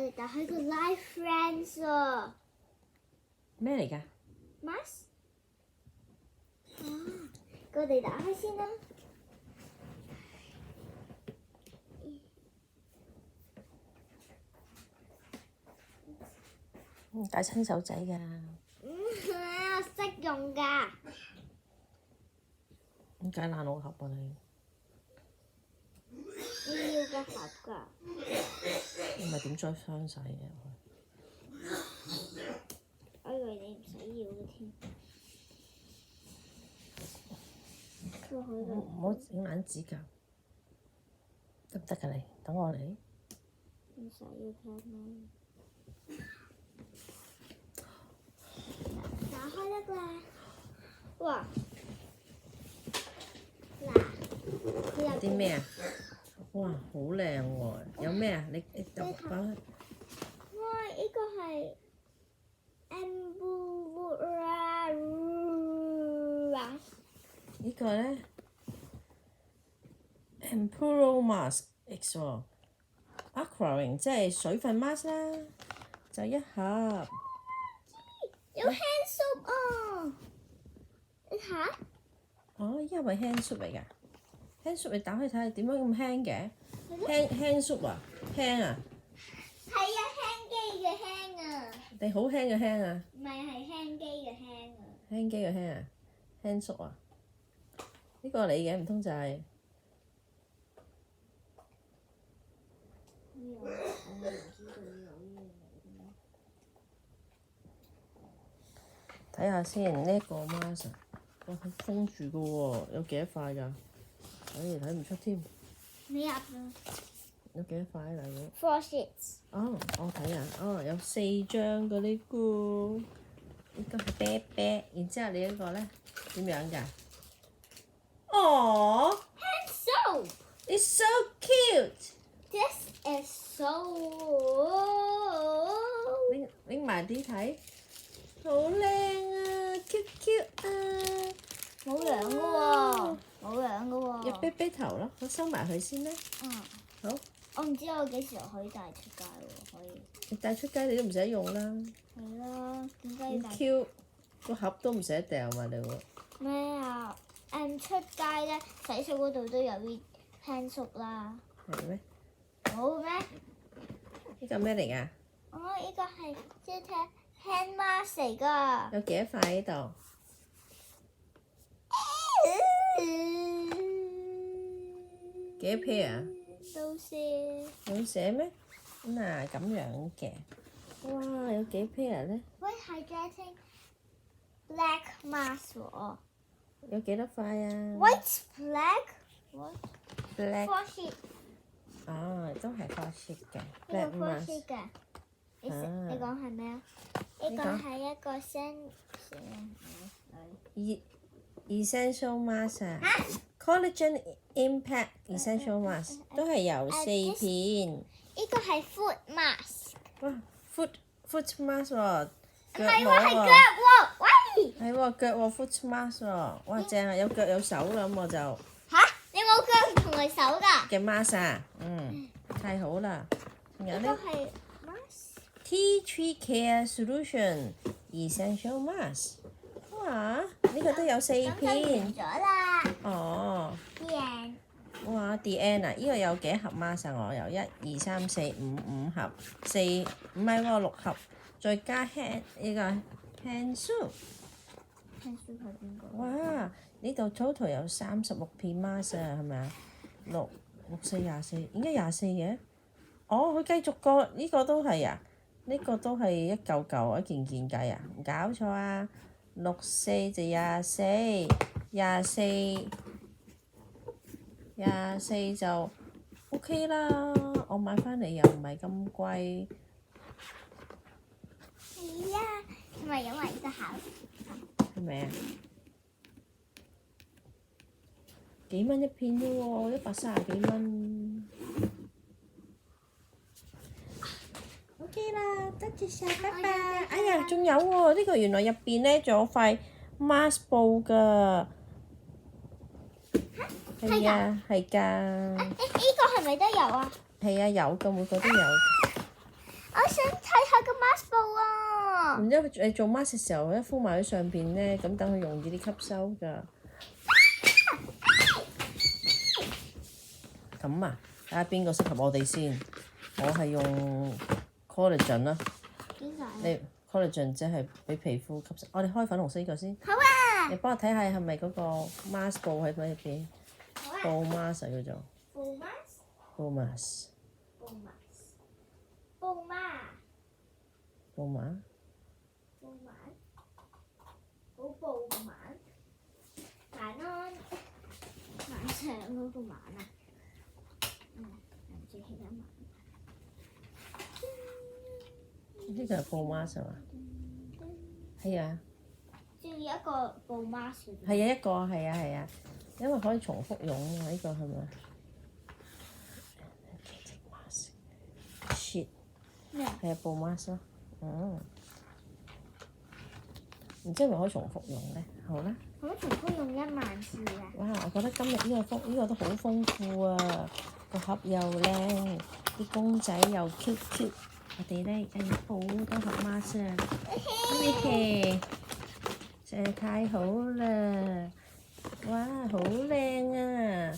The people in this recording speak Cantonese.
哋打開個 Live Friends 啊！咩嚟㗎？ Mask 我哋打開先啦。戴親手仔㗎。我識用㗎。點解爛我盒啊你？你要個盒㗎？唔係點再雙洗嘅？我以為你唔使要嘅添。唔好整爛指甲，得唔得㗎你？等我嚟。唔使要聽啦。打開得啦！哇！嗱，佢有啲咩啊？哇，好靚喎！有咩啊？你就擺開。哇！呢個係 呢個咧 Empuro Mask X 喎 ，Aquaring 即係水分 mask 啦，就一盒。有 hand soap 啊！你睇下。哦，依家係咪 hand soap 嚟㗎 ？hand soap 你打開睇下點解咁輕嘅？hand soap 啊，輕啊！係啊，輕機嘅輕啊！你好輕嘅輕啊！唔係輕機嘅輕啊！輕機嘅輕啊，hand soap 啊！呢個係你嘅唔通就係？睇下先呢個 mask，哇，佢封住嘅喎，有幾多塊㗎？睇唔出添。你入啊有幾多塊大佬？ ？Four sheets。哦，我睇下，哦，有4張嘅呢個，呢個係啤啤，然之後你呢個咧點樣㗎？哦 Hand soap。 ，it's so cute。 This is so。拎埋啲睇，好靚啊 ，cute cute 啊！冇樣嘅喎，冇樣嘅喎。有啤啤頭咯，我收埋佢先啦。嗯。好。我唔知我幾時可以帶出街喎，可以。你帶出街你都唔使用啦。係啦，點解要咁帶？ Q 個盒都唔捨得掉嘛你喎。咩啊？出街咧，洗手嗰度都有啲 hand soap 啦。係咩？冇咩？呢個咩嚟㗎？哦，呢個係即係 hand mask 嚟㗎。有幾多塊喺度？幾多 pair 啊？都寫。有寫咩？嗱咁樣嘅，哇有幾 pair 咧？喂，係 getting black mask 喎。有幾多塊啊 White black what ？Black four sheet 哦，都係花色嘅呢 black 個 four mask。 sheet 嘅。你啊你講係咩啊？呢個係一個 essential mask 啊，collagen impact essential mask 都係有4片。呢個係 foot mask。哇，foot mask 喎，腳唔係喎，冇係腳喎。喎，喂！係喎，腳喎 foot mask 喎，哇正啊，有腳有手啦，咁我就吓？你冇腳同埋手㗎？嘅 mask 啊，太好啦。仲有呢呢個係 mask。 Tea Tree Care Solution Essential Mask， 哇，呢個都有4咁就完片。咗啦。哦， The end。哇 ，The End 啊，呢個有幾盒 mask 啊？我有1、2、3、4、5盒，4唔係喎6盒，再加 hand 呢個 hand soap。hand soap 係邊個？哇！呢度 total 有36片 mask 啊，係咪啊？6、4、24，應該24嘅。哦，佢繼續個呢個都係啊，呢個都係一嚿嚿一件件計啊，唔搞錯啊！6、4就24，24就 OK 啦。我買翻嚟又唔係咁貴。係啊，同埋有埋呢個盒。係咪啊？幾蚊一片啫喎，130幾蚊。OK 啦，多謝晒，拜拜。哎呀，仲有喎，呢個原來入邊咧仲有塊 mask 布㗎。係啊，係㗎。呢個係咪都有啊？係啊，有㗎，每個都有。我想睇下個 mask 布啊！然之後你做 mask 嘅時候，一敷埋喺上邊咧，咁等佢容易啲吸收㗎。咁啊，睇下邊個適合我哋先。我係用 collagen 啦。點解？你 collagen 即係俾皮膚吸收。我哋開粉紅色呢個先。好啊！你幫我睇下係咪嗰個 mask 布喺入邊？好啊！布 mask 叫做。布 mask。布 mask。布 mask。布 mask。布 mask。布 mask。布布 mask。晚安。晚上嗰個晚啊！最起得晚。呢個係布 mask 係嘛？係啊。仲要一個布 mask。係啊，一個係啊，因為可以重複用啊，呢個係咪？shit。咩？係啊，布 mask 咯。唔知係咪可以重複用咧？好啦。可以重複用1萬次啊！哇！我覺得今日呢個都好豐富啊，個盒又靚，啲公仔又 Q Q。我哋咧而家有好多盒 mask 啊！嘿，實在太好啦！哇，好靚啊！